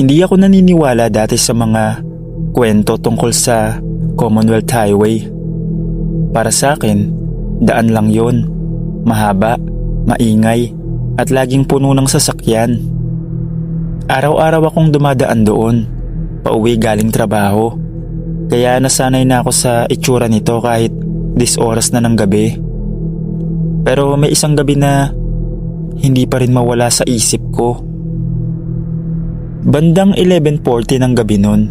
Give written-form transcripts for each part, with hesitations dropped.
Hindi ako naniniwala dati sa mga kwento tungkol sa Commonwealth Highway. Para sa akin, daan lang yon. Mahaba, maingay, at laging puno ng sasakyan. Araw-araw akong dumadaan doon, pauwi galing trabaho. Kaya nasanay na ako sa itsura nito kahit 10 oras na ng gabi. Pero may isang gabi na hindi pa rin mawala sa isip ko. Bandang 11:40 ng gabi nun,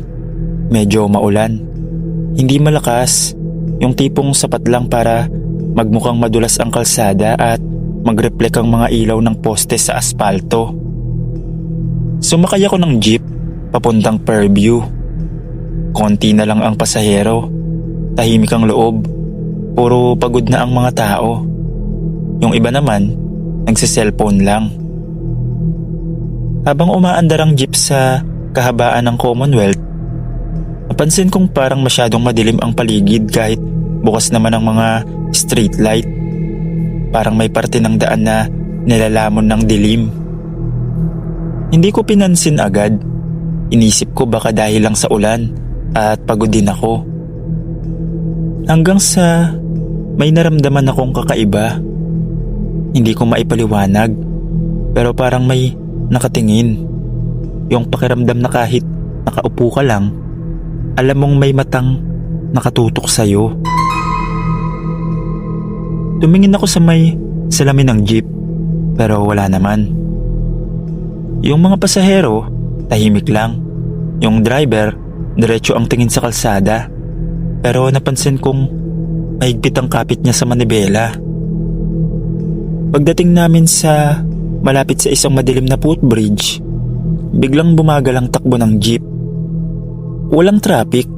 medyo maulan. Hindi malakas, yung tipong sapat lang para magmukhang madulas ang kalsada at mag-reflect ang mga ilaw ng poste sa aspalto. Sumakay ako ng jeep papuntang Fairview. Konti na lang ang pasahero, tahimik ang loob, puro pagod na ang mga tao. Yung iba naman, nagsiselfone lang. Habang umaandar ang jeep sa kahabaan ng Commonwealth, napansin kong parang masyadong madilim ang paligid kahit bukas naman ang mga street light. Parang may parte ng daan na nilalamon ng dilim. Hindi ko pinansin agad. Inisip ko baka dahil lang sa ulan at pagod din ako. Hanggang sa may naramdaman akong kakaiba. Hindi ko maipaliwanag, pero parang may nakatingin. Yung pakiramdam na kahit nakaupo ka lang, alam mong may matang nakatutok sa'yo. Tumingin ako sa may salamin ng jeep, pero wala naman. Yung mga pasahero, tahimik lang. Yung driver, diretso ang tingin sa kalsada. Pero napansin kong mahigpit ang kapit niya sa manibela. Pagdating namin sa malapit sa isang madilim na footbridge, biglang bumagal ang takbo ng jeep. Walang traffic,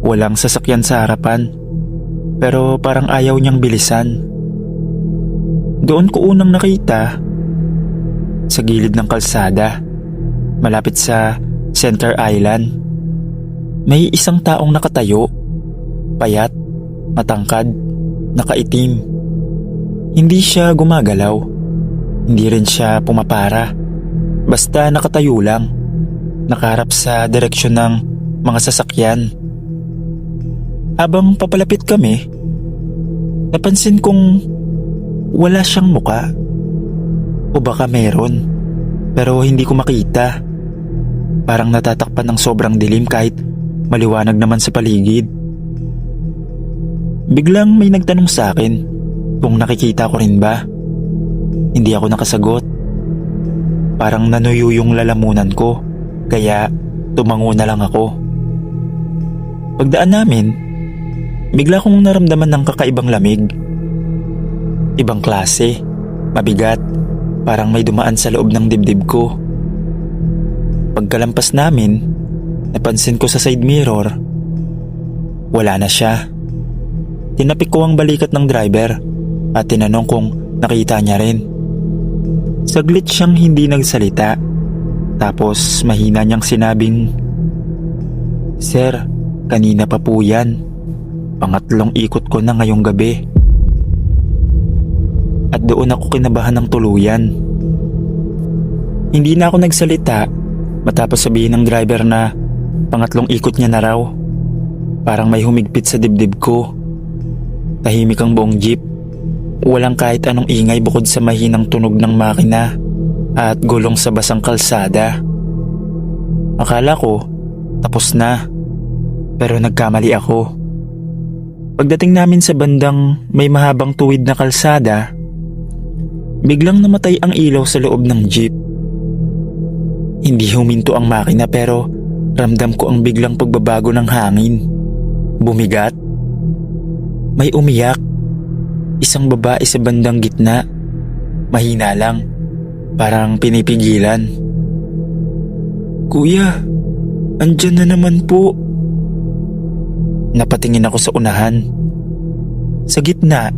walang sasakyan sa harapan, pero parang ayaw niyang bilisan. Doon ko unang nakita, sa gilid ng kalsada, malapit sa Center Island, may isang taong nakatayo, payat, matangkad, nakaitim. Hindi siya gumagalaw, hindi rin siya pumapara, basta nakatayo lang, nakaharap sa direksyon ng mga sasakyan. Habang papalapit kami, napansin kong wala siyang muka. O baka meron, pero hindi ko makita. Parang natatakpan ng sobrang dilim kahit maliwanag naman sa paligid. Biglang may nagtanong sa akin kung nakikita ko rin ba. Hindi ako nakasagot. Parang nanuyo yung lalamunan ko, kaya tumango na lang ako. Pagdaan namin, bigla kong naramdaman ng kakaibang lamig. Ibang klase, mabigat, parang may dumaan sa loob ng dibdib ko. Pagkalampas namin, napansin ko sa side mirror, wala na siya. Tinapik ko ang balikat ng driver at tinanong kung nakita niya rin. Saglit siyang hindi nagsalita, tapos mahina niyang sinabing, "Sir, kanina pa po yan. Pangatlong ikot ko na ngayong gabi." At doon ako kinabahan ng tuluyan. Hindi na ako nagsalita matapos sabihin ng driver na pangatlong ikot niya na raw. Parang may humigpit sa dibdib ko. Tahimik ang buong jeep. Walang kahit anong ingay bukod sa mahinang tunog ng makina at gulong sa basang kalsada. Akala ko tapos na, pero nagkamali ako. Pagdating namin sa bandang may mahabang tuwid na kalsada, biglang namatay ang ilaw sa loob ng jeep. Hindi huminto ang makina pero ramdam ko ang biglang pagbabago ng hangin. Bumigat. May umiyak. Isang babae sa bandang gitna. Mahina lang. Parang pinipigilan. "Kuya, andyan na naman po." Napatingin ako sa unahan. Sa gitna,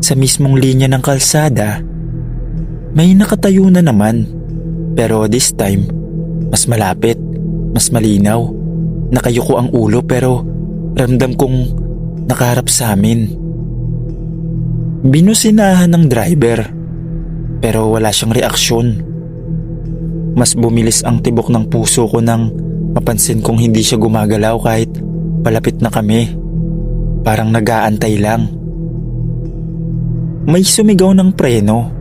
sa mismong linya ng kalsada, may nakatayo na naman. Pero this time, mas malapit, mas malinaw. Nakayuko ang ulo pero ramdam kong nakaharap sa amin. Binusinahan ng driver pero wala siyang reaksyon. Mas bumilis ang tibok ng puso ko nang mapansin kong hindi siya gumagalaw kahit palapit na kami. Parang nag-aantay lang. May sumigaw ng preno.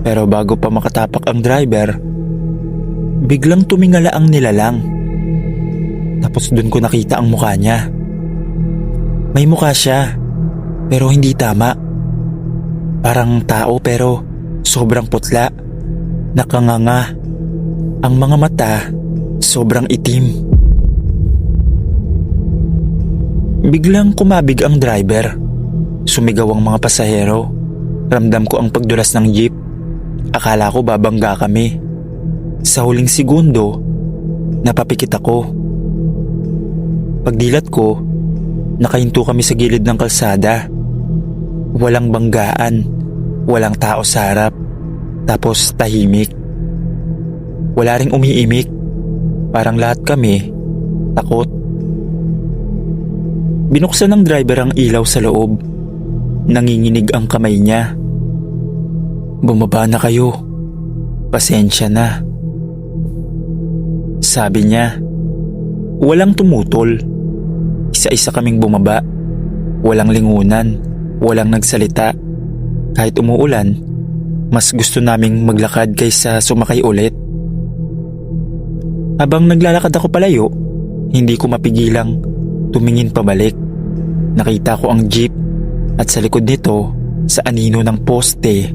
Pero bago pa makatapak ang driver, biglang tumingala ang nilalang. Tapos dun ko nakita ang mukha niya. May mukha siya, pero hindi tama. Parang tao pero sobrang putla. Nakanganga. Ang mga mata sobrang itim. Biglang kumabig ang driver. Sumigaw ang mga pasahero. Ramdam ko ang pagdulas ng jeep. Akala ko babangga kami. Sa huling segundo, napapikit ako. Pagdilat ko, nakahinto kami sa gilid ng kalsada. Walang banggaan, walang tao sa harap. Tapos tahimik. Wala ring umiimik. Parang lahat kami takot. Binuksan ng driver ang ilaw sa loob. Nanginginig ang kamay niya. "Bumaba na kayo. Pasensya na," sabi niya. Walang tumutol. Isa-isa kaming bumaba. Walang lingunan. Walang nagsalita. Kahit umuulan, mas gusto naming maglakad kaysa sumakay ulit. Habang naglalakad ako palayo, hindi ko mapigilang tumingin pabalik. Nakita ko ang jeep at sa likod nito, sa anino ng poste,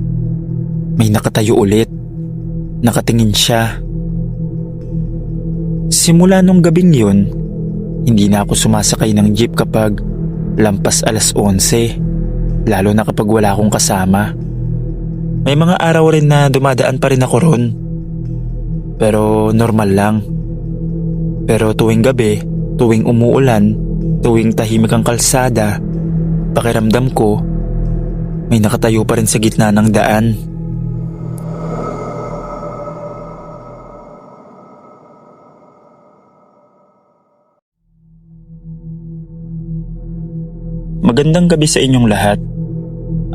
may nakatayo ulit. Nakatingin siya. Simula nung gabing yun, hindi na ako sumasakay ng jeep kapag lampas 11:00, lalo na kapag wala akong kasama. May mga araw rin na dumadaan pa rin ako ron. Pero normal lang. Pero tuwing gabi, tuwing umuulan, tuwing tahimik ang kalsada, pakiramdam ko, may nakatayo pa rin sa gitna ng daan. Magandang gabi sa inyong lahat.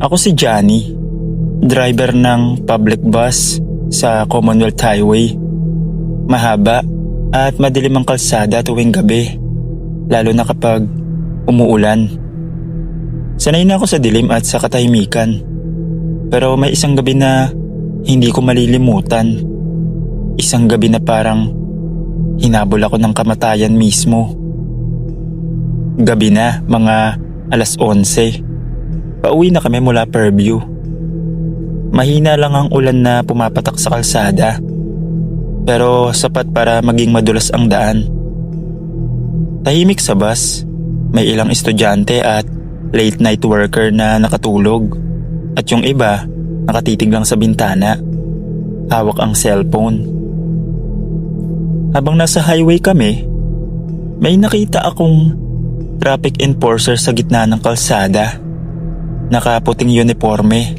Ako si Johnny, driver ng public bus sa Commonwealth Highway. Mahaba at madilim ang kalsada tuwing gabi, lalo na kapag umuulan. Sanay na ako sa dilim at sa katahimikan. Pero may isang gabi na hindi ko malilimutan. Isang gabi na parang hinabol ako ng kamatayan mismo. Gabi na, mga 11:00. Pauwi na kami mula Fairview. Mahina lang ang ulan na pumapatak sa kalsada, pero sapat para maging madulas ang daan. Tahimik sa bus, may ilang estudyante at late night worker na nakatulog, at yung iba nakatitig lang sa bintana, hawak ang cellphone. Habang nasa highway kami, may nakita akong traffic enforcer sa gitna ng kalsada. Nakaputing uniforme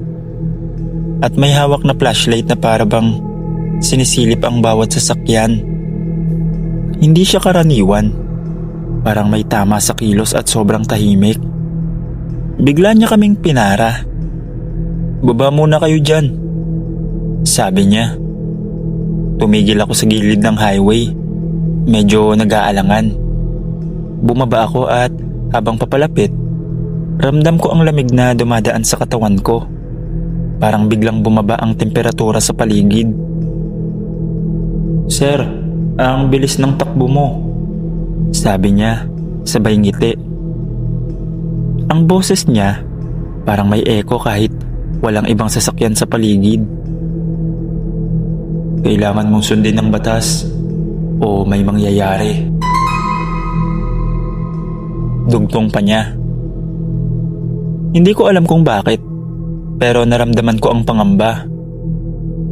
at may hawak na flashlight na para bang sinisilip ang bawat sasakyan. Hindi siya karaniwan. Parang may tama sa kilos at sobrang tahimik. Bigla niya kaming pinara. "Baba muna kayo dyan," sabi niya. Tumigil ako sa gilid ng highway. Medyo nag-aalangan. Bumaba ako at habang papalapit, ramdam ko ang lamig na dumadaan sa katawan ko. Parang biglang bumaba ang temperatura sa paligid. "Sir, ang bilis ng takbo mo," sabi niya, sabay ngiti. Ang boses niya parang may echo kahit walang ibang sasakyan sa paligid. "Kailangan mong sundin ang batas o may mangyayari." Dugtong pa niya. Hindi ko alam kung bakit, pero naramdaman ko ang pangamba.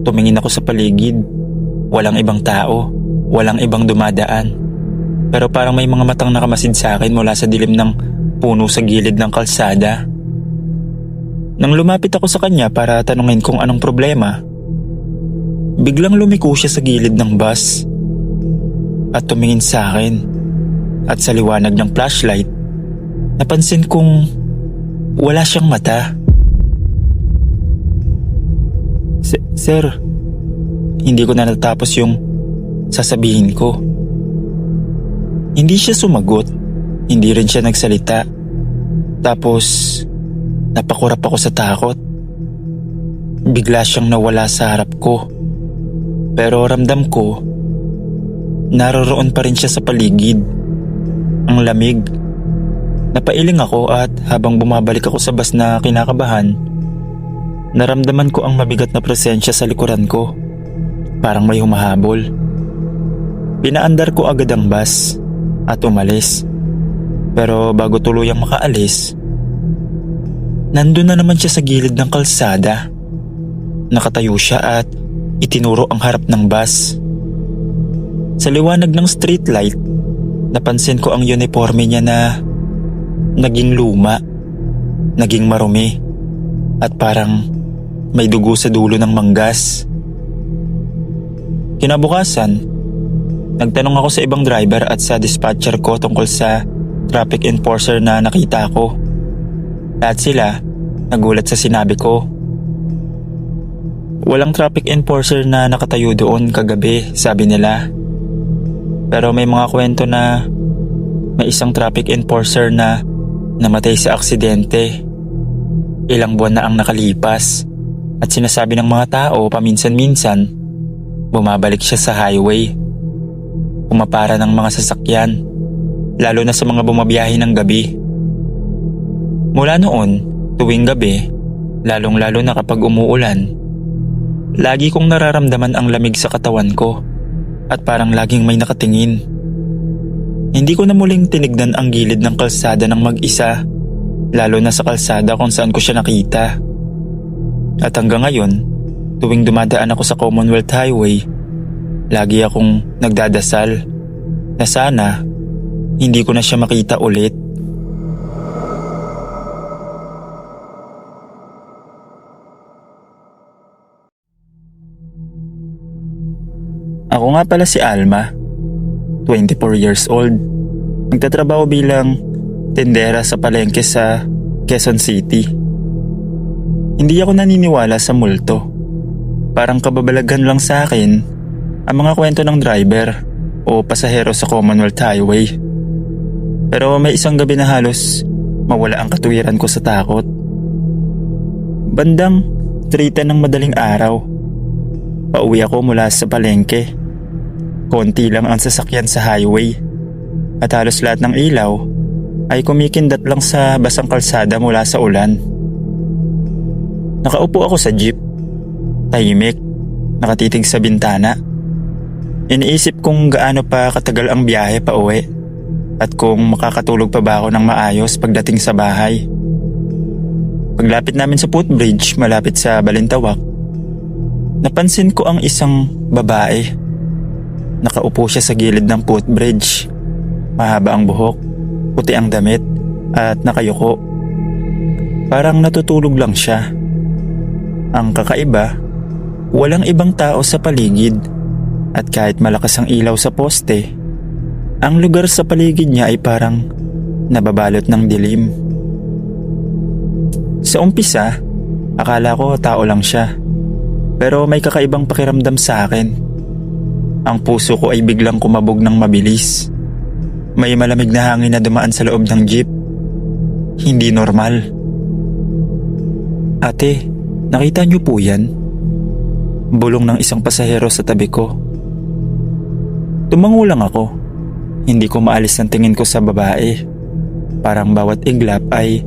Tumingin ako sa paligid. Walang ibang tao, walang ibang dumadaan. Pero parang may mga matang nakamasid sa akin mula sa dilim ng puno sa gilid ng kalsada. Nang lumapit ako sa kanya para tanungin kung anong problema, biglang lumiko siya sa gilid ng bus at tumingin sa akin. At sa liwanag ng flashlight, napansin kong wala siyang mata. Sir, hindi ko na natapos yung sasabihin ko. Hindi siya sumagot, hindi rin siya nagsalita. Tapos napakurap ako sa takot. Bigla siyang nawala sa harap ko. Pero ramdam ko, naroroon pa rin siya sa paligid. Ang lamig. Napailing ako at habang bumabalik ako sa bus na kinakabahan, naramdaman ko ang mabigat na presensya sa likuran ko. Parang may humahabol. Pinaandar ko agad ang bus at umalis. Pero bago tuluyang makaalis, nandun na naman siya sa gilid ng kalsada. Nakatayo siya at itinuro ang harap ng bus. Sa liwanag ng streetlight, napansin ko ang uniforme niya na naging luma, naging marumi, at parang may dugo sa dulo ng manggas. Kinabukasan, nagtanong ako sa ibang driver at sa dispatcher ko tungkol sa traffic enforcer na nakita ko. Lahat sila nagulat sa sinabi ko. Walang traffic enforcer na nakatayo doon kagabi, sabi nila. Pero may mga kwento na may isang traffic enforcer na namatay sa aksidente. Ilang buwan na ang nakalipas at sinasabi ng mga tao paminsan-minsan bumabalik siya sa highway. Pumapara ng mga sasakyan, lalo na sa mga bumabiyahe ng gabi. Mula noon, tuwing gabi, lalong-lalo na kapag umuulan, lagi kong nararamdaman ang lamig sa katawan ko at parang laging may nakatingin. Hindi ko na muling tinignan ang gilid ng kalsada ng mag-isa, lalo na sa kalsada kung saan ko siya nakita. At hanggang ngayon, tuwing dumadaan ako sa Commonwealth Highway, lagi akong nagdadasal na sana hindi ko na siya makita ulit. Ako nga pala si Alma, 24 years old. Nagtatrabaho bilang tendera sa palengke sa Quezon City. Hindi ako naniniwala sa multo. Parang kababalaghan lang sa akin ang mga kwento ng driver o pasahero sa Commonwealth Highway. Pero may isang gabi na halos mawala ang katuwiran ko sa takot. Bandang 3:00 ng madaling araw, pauwi ako mula sa palengke. Konti lang ang sasakyan sa highway at halos lahat ng ilaw ay kumikindat lang sa basang kalsada mula sa ulan. Nakaupo ako sa jeep, tahimik, nakatitig sa bintana. Iniisip kung gaano pa katagal ang biyahe pa uwi at kung makakatulog pa ba ako ng maayos pagdating sa bahay. Paglapit namin sa footbridge malapit sa Balintawak, napansin ko ang isang babae. Nakaupo siya sa gilid ng footbridge. Mahaba ang buhok, puti ang damit at nakayuko. Parang natutulog lang siya. Ang kakaiba, walang ibang tao sa paligid at kahit malakas ang ilaw sa poste, ang lugar sa paligid niya ay parang nababalot ng dilim. Sa umpisa, akala ko tao lang siya, pero may kakaibang pakiramdam sa akin. Ang puso ko ay biglang kumabog ng mabilis. May malamig na hangin na dumaan sa loob ng jeep. Hindi normal. Ate, nakita niyo po yan? Bulong ng isang pasahero sa tabi ko. Tumango lang ako. Hindi ko maalis ang tingin ko sa babae. Parang bawat iglap ay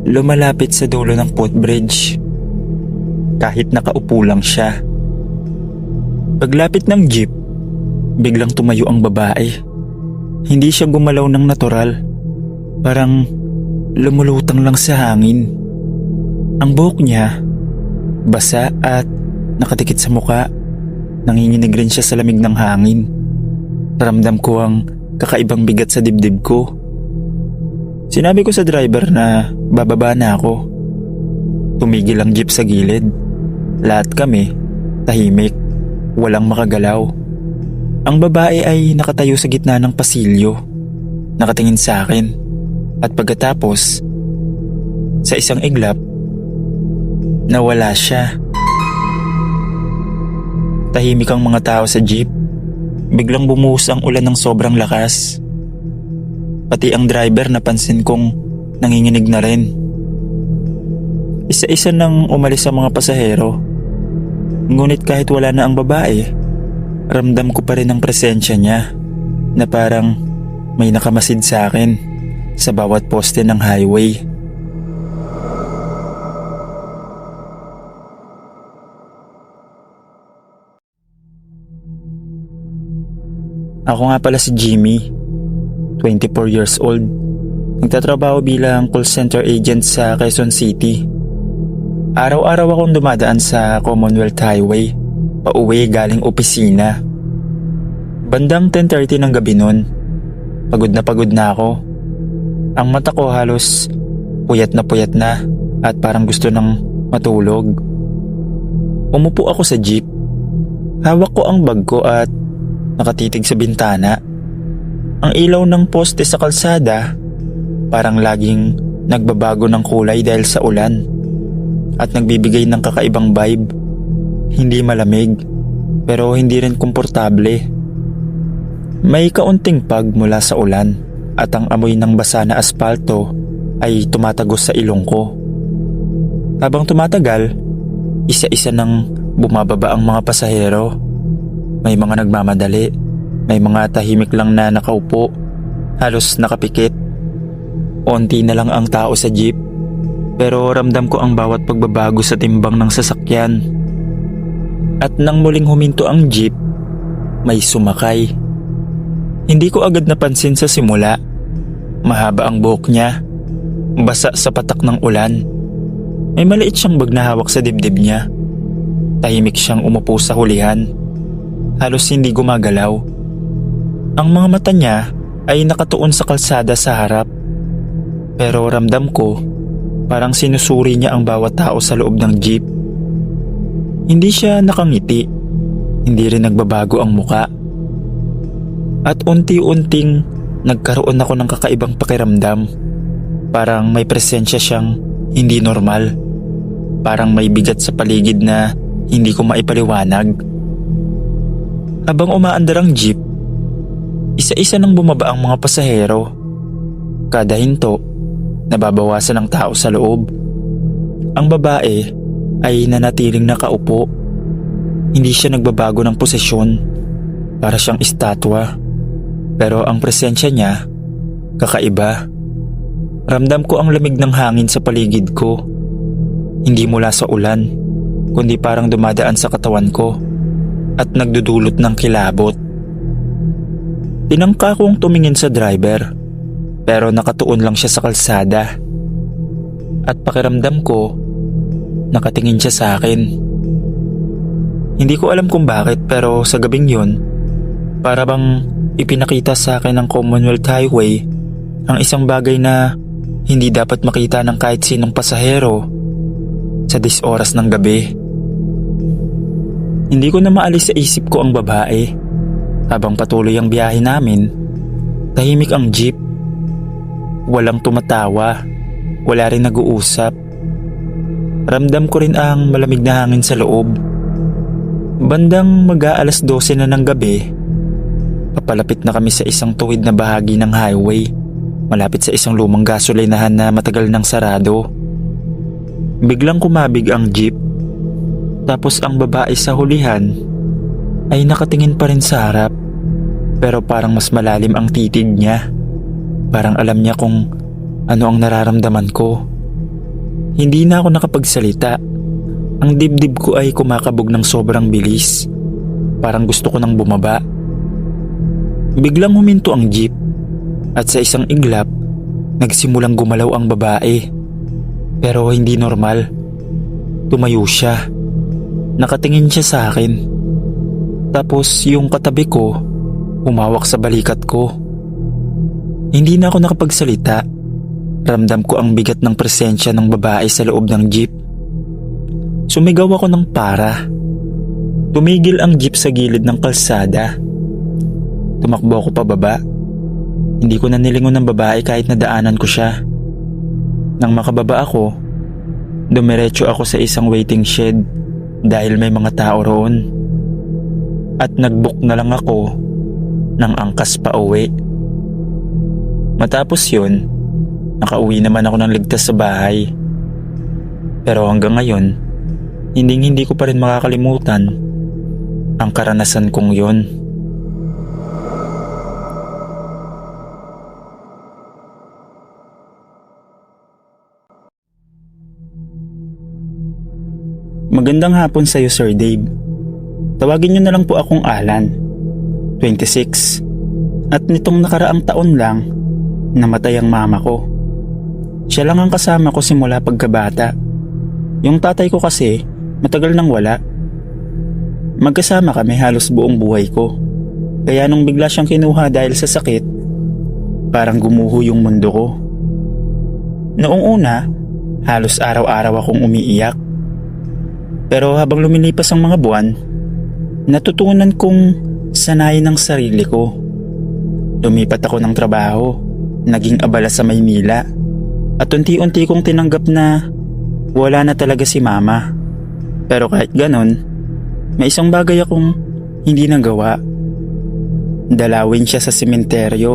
lumalapit sa dulo ng footbridge. Kahit nakaupo lang siya. Paglapit ng jeep, biglang tumayo ang babae. Hindi siya gumalaw ng natural. Parang lumulutang lang sa hangin. Ang buhok niya, basa at nakatikit sa muka. Nanginginig rin siya sa lamig ng hangin. Ramdam ko ang kakaibang bigat sa dibdib ko. Sinabi ko sa driver na bababa na ako. Tumigil ang jeep sa gilid. Lahat kami, tahimik. Walang makagalaw. Ang babae ay nakatayo sa gitna ng pasilyo, nakatingin sa akin, at pagkatapos, sa isang iglap, nawala siya. tahimik ang mga tao sa jeep, biglang bumuhos ang ulan ng sobrang lakas. Pati ang driver napansin kong nanginginig na rin. Isa-isa nang umalis ang mga pasahero. Ngunit kahit wala na ang babae, ramdam ko pa rin ang presensya niya na parang may nakamasid sa akin sa bawat poste ng highway. Ako nga pala si Jimmy, 24 years old. Nagtatrabaho bilang call center agent sa Quezon City. Araw-araw akong dumadaan sa Commonwealth Highway, pauwi galing opisina. Bandang 10:30 ng gabi nun, pagod na ako. Ang mata ko halos puyat na at parang gusto nang matulog. Umupo ako sa jeep. Hawak ko ang bag ko at nakatitig sa bintana. Ang ilaw ng poste sa kalsada parang laging nagbabago ng kulay dahil sa ulan at nagbibigay ng kakaibang vibe. Hindi malamig pero hindi rin komportable. May kaunting pag mula sa ulan at ang amoy ng basa na aspalto ay tumatagos sa ilong ko. Habang tumatagal, isa-isa nang bumababa ang mga pasahero. May mga nagmamadali, may mga tahimik lang na nakaupo, halos nakapikit. Onti na lang ang tao sa jeep, pero ramdam ko ang bawat pagbabago sa timbang ng sasakyan. At nang muling huminto ang jeep, may sumakay. Hindi ko agad napansin sa simula. Mahaba ang buhok niya, basa sa patak ng ulan. May maliit siyang bag na hawak sa dibdib niya. Tahimik siyang umupo sa hulihan. Halos hindi gumagalaw. Ang mga mata niya ay nakatuon sa kalsada sa harap. Pero ramdam ko, parang sinusuri niya ang bawat tao sa loob ng jeep. Hindi siya nakangiti, hindi rin nagbabago ang muka. At unti-unting nagkaroon ako ng kakaibang pakiramdam. Parang may presensya siyang hindi normal. Parang may bigat sa paligid na hindi ko maipaliwanag. Habang umaandar ang jeep, isa-isa nang bumaba ang mga pasahero. Kada hinto, nababawasan ang tao sa loob. Ang babae ay nanatiling nakaupo. Hindi siya nagbabago ng posisyon. Para siyang estatwa. Pero ang presensya niya, kakaiba. Ramdam ko ang lamig ng hangin sa paligid ko. Hindi mula sa ulan, kundi parang dumadaan sa katawan ko at nagdudulot ng kilabot. Tinangka kong tumingin sa driver, pero nakatuon lang siya sa kalsada. At pakiramdam ko, nakatingin siya sa akin. Hindi ko alam kung bakit, pero sa gabing yun, para bang ipinakita sa akin ng Commonwealth Highway ang isang bagay na hindi dapat makita ng kahit sinong pasahero sa 10 oras ng gabi. Hindi ko na maalis sa isip ko ang babae. Habang patuloy ang biyahe namin, tahimik ang jeep. Walang tumatawa, wala rin nag-uusap. Ramdam ko rin ang malamig na hangin sa loob. Bandang mag-aalas 12 na ng gabi, papalapit na kami sa isang tuwid na bahagi ng highway, malapit sa isang lumang gasolinahan na matagal nang sarado. Biglang kumabig ang jeep, tapos ang babae sa hulihan ay nakatingin pa rin sa harap, pero parang mas malalim ang titig niya. Parang alam niya kung ano ang nararamdaman ko. Hindi na ako nakapagsalita. Ang dibdib ko ay kumakabog ng sobrang bilis. Parang gusto ko nang bumaba. Biglang huminto ang jeep at sa isang iglap, nagsimulang gumalaw ang babae. Pero hindi normal. Tumayo siya. Nakatingin siya sa akin. Tapos yung katabi ko, humawak sa balikat ko. Hindi na ako nakapagsalita. Ramdam ko ang bigat ng presensya ng babae sa loob ng jeep. Sumigaw ako ng para. Tumigil ang jeep sa gilid ng kalsada. Tumakbo ako pababa. Hindi ko na nilingon ng babae kahit nadaanan ko siya. Nang makababa ako, dumiretso ako sa isang waiting shed dahil may mga tao roon. at nag-book na lang ako ng angkas pa uwi. Matapos yun, nakauwi naman ako ng ligtas sa bahay. Pero hanggang ngayon, hindi ko pa rin makakalimutan ang karanasan kong yun. Magandang hapon sa iyo, Sir Dave. Tawagin niyo na lang po akong Alan, 26. At nitong nakaraang taon lang, namatay ang mama ko. Siya lang ang kasama ko simula pagkabata. Yung tatay ko kasi, matagal nang wala. Magkasama kami halos buong buhay ko. Kaya nung bigla siyang kinuha dahil sa sakit, parang gumuho yung mundo ko. Noong una, halos araw-araw akong umiiyak. Pero habang lumilipas ang mga buwan, natutunan kong sanayin ang sarili ko. Lumipat ako ng trabaho, naging abala sa Maynila, at unti-unti kong tinanggap na wala na talaga si mama. Pero kahit ganon, may isang bagay akong hindi nagawa. Dalawin siya sa sementeryo.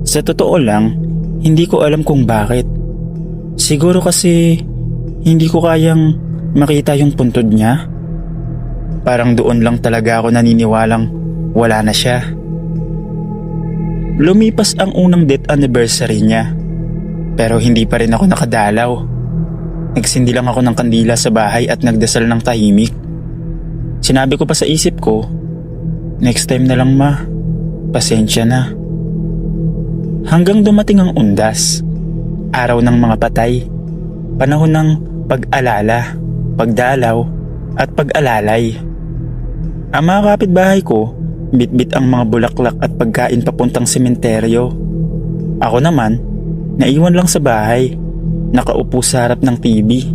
Sa totoo lang, hindi ko alam kung bakit. Siguro kasi hindi ko kayang makita yung puntod niya. Parang doon lang talaga ako naniniwalang wala na siya. Lumipas ang unang death anniversary niya, pero hindi pa rin ako nakadalaw. Nagsindi lang ako ng kandila sa bahay at nagdasal ng tahimik. Sinabi ko pa sa isip ko, next time na lang ma, pasensya na. Hanggang dumating ang undas, araw ng mga patay, panahon ng pag-alala, pagdalaw at pag-alalay. Ang mga kapitbahay ko, bitbit ang mga bulaklak at pagkain papuntang sementeryo. Ako naman, naiwan lang sa bahay, nakaupo sa harap ng TV,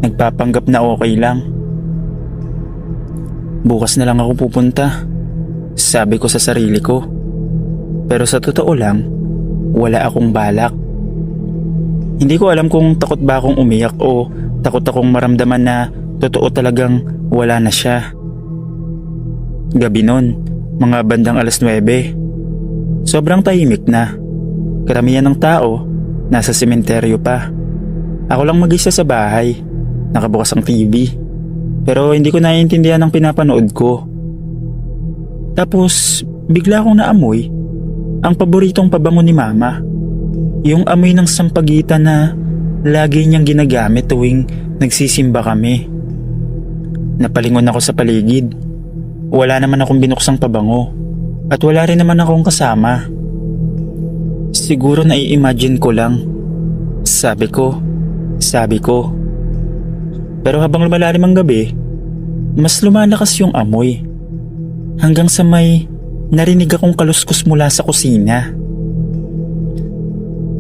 nagpapanggap na okay lang. Bukas na lang ako pupunta, sabi ko sa sarili ko. Pero sa totoo lang, wala akong balak. Hindi ko alam kung takot ba akong umiyak o takot akong maramdaman na totoo talagang wala na siya. Gabi nun, mga bandang 9:00. Sobrang tahimik na. Karamihan ng tao, nasa sementeryo pa. Ako lang mag-isa sa bahay, nakabukas ang TV. Pero hindi ko naiintindihan ang pinapanood ko. Tapos, bigla akong naamoy ang paboritong pabango ni mama. Yung amoy ng sampagitan na lagi niyang ginagamit tuwing nagsisimba kami. Napalingon ako sa paligid. Wala naman akong binuksang pabango at wala rin naman akong kasama. Siguro nai-imagine ko lang, sabi ko. Pero habang lumalalim ang gabi, mas lumalakas yung amoy. Hanggang sa may narinig akong kaluskos mula sa kusina.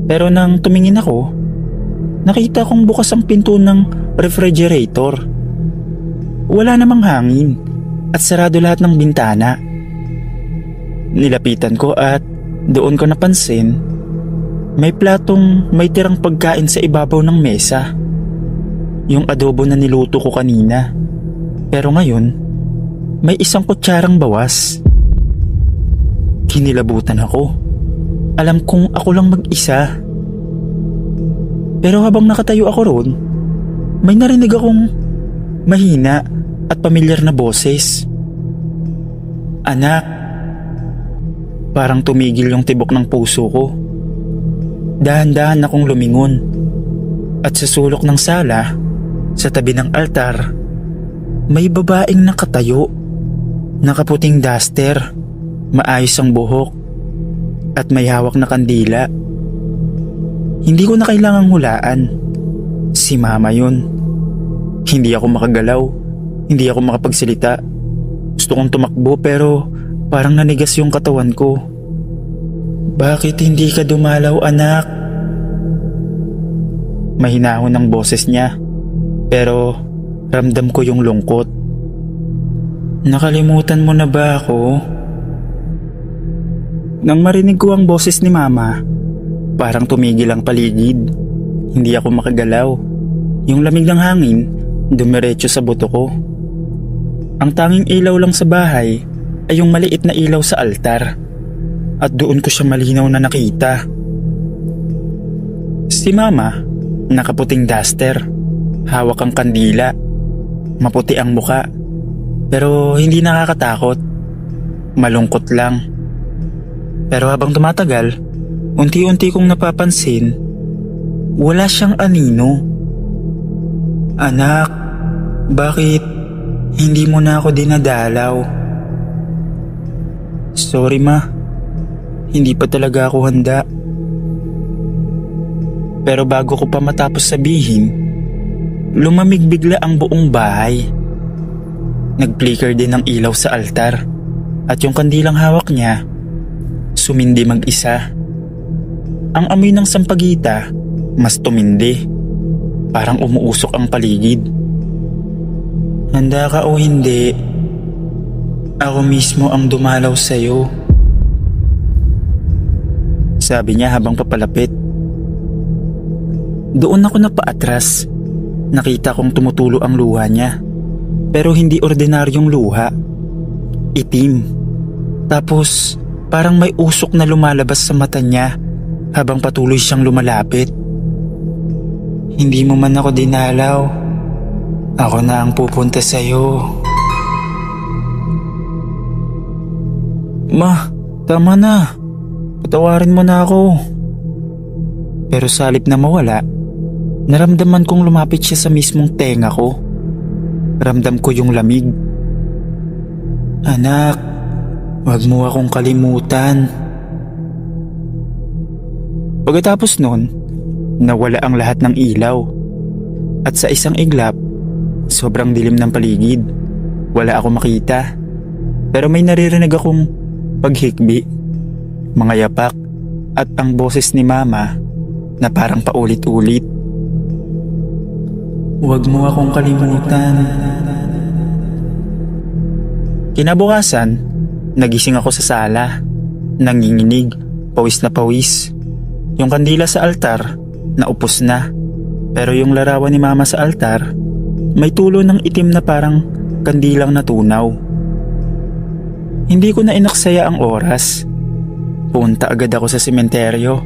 Pero nang tumingin ako, nakita kong bukas ang pinto ng refrigerator. Wala namang hangin at sarado lahat ng bintana. Nilapitan ko at doon ko napansin may platong may tirang pagkain sa ibabaw ng mesa. Yung adobo na niluto ko kanina. Pero ngayon, may isang kutsarang bawas. Kinilabutan ako. Alam kong ako lang mag-isa. Pero habang nakatayo ako roon, may narinig akong mahina at pamilyar na boses. Anak. Parang tumigil yung tibok ng puso ko. Dahan-dahan akong lumingon. At sa sulok ng sala, sa tabi ng altar, may babaeng nakatayo. Nakaputing duster, maayos ang buhok, at may hawak na kandila. Hindi ko na kailangang hulaan. Si mama yun. Hindi ako makagalaw. Hindi ako makapagsalita. Gusto kong tumakbo pero parang nanigas yung katawan ko. Bakit hindi ka dumalaw, anak? Mahinahon ang boses niya. Pero ramdam ko yung lungkot. Nakalimutan mo na ba ako? Nang marinig ko ang boses ni mama, parang tumigil ang paligid. Hindi ako makagalaw. Yung lamig ng hangin, dumiretso sa buto ko. Ang tanging ilaw lang sa bahay ay yung maliit na ilaw sa altar. At doon ko siya malinaw na nakita. Si Mama, nakaputing duster, hawak ang kandila, maputi ang muka, pero hindi nakakatakot, malungkot lang. Pero habang tumatagal, unti-unti kong napapansin, wala siyang anino. Anak, bakit hindi mo na ako dinadalaw? Sorry ma, hindi pa talaga ako handa. Pero bago ko pa matapos sabihin, lumamig bigla ang buong bahay. Nag-flicker din ang ilaw sa altar at yung kandilang hawak niya, sumindi mag-isa. Ang amoy ng sampagita, mas tumindi. Parang umuusok ang paligid. Handa ka o hindi, ako mismo ang dumalaw sa'yo. Sabi niya habang papalapit. Doon ako napaatras. Nakita kong tumutulo ang luha niya. Pero hindi ordinaryong luha. Itim. Tapos parang may usok na lumalabas sa mata niya habang patuloy siyang lumalapit. Hindi mo man ako dinalaw. Ako na ang pupunta sa'yo. Ma, tama na. Patawarin mo na ako. Pero sa halip na mawala, naramdaman kong lumapit siya sa mismong tenga ko. Ramdam ko yung lamig. Anak, wag mo akong kalimutan. Pagkatapos nun, nawala ang lahat ng ilaw. At sa isang iglap, sobrang dilim ng paligid. Wala ako makita. Pero may naririnig akong paghikbi, mga yapak, at ang boses ni Mama na parang paulit-ulit. Huwag mo akong kalimutan. Kinabukasan, nagising ako sa sala. Nanginginig, pawis na pawis. Yung kandila sa altar, naupos na. Pero yung larawan ni Mama sa altar, may tulo ng itim na parang kandilang natunaw. Hindi ko na inaksaya ang oras. Punta agad ako sa sementeryo,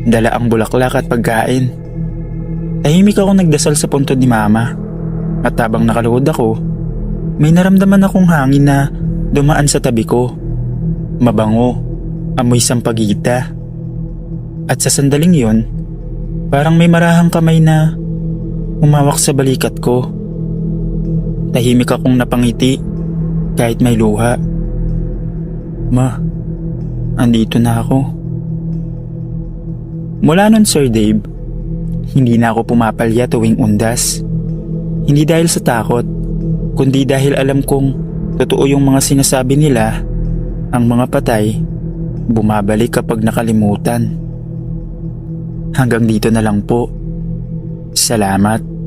dala ang bulaklak at pagkain. Tahimik ako nagdasal sa puntod ni Mama. At habang nakaluhod ako, may naramdaman akong hangin na dumaan sa tabi ko. Mabango, amoy sampagita. At sa sandaling yon, parang may marahang kamay na umawak sa balikat ko. Tahimik akong napangiti kahit may luha. Ma, andito na ako. Mula nun, Sir Dave, hindi na ako pumapalya tuwing undas. Hindi dahil sa takot, kundi dahil alam kong totoo yung mga sinasabi nila, ang mga patay, bumabalik kapag nakalimutan. Hanggang dito na lang po. Salamat.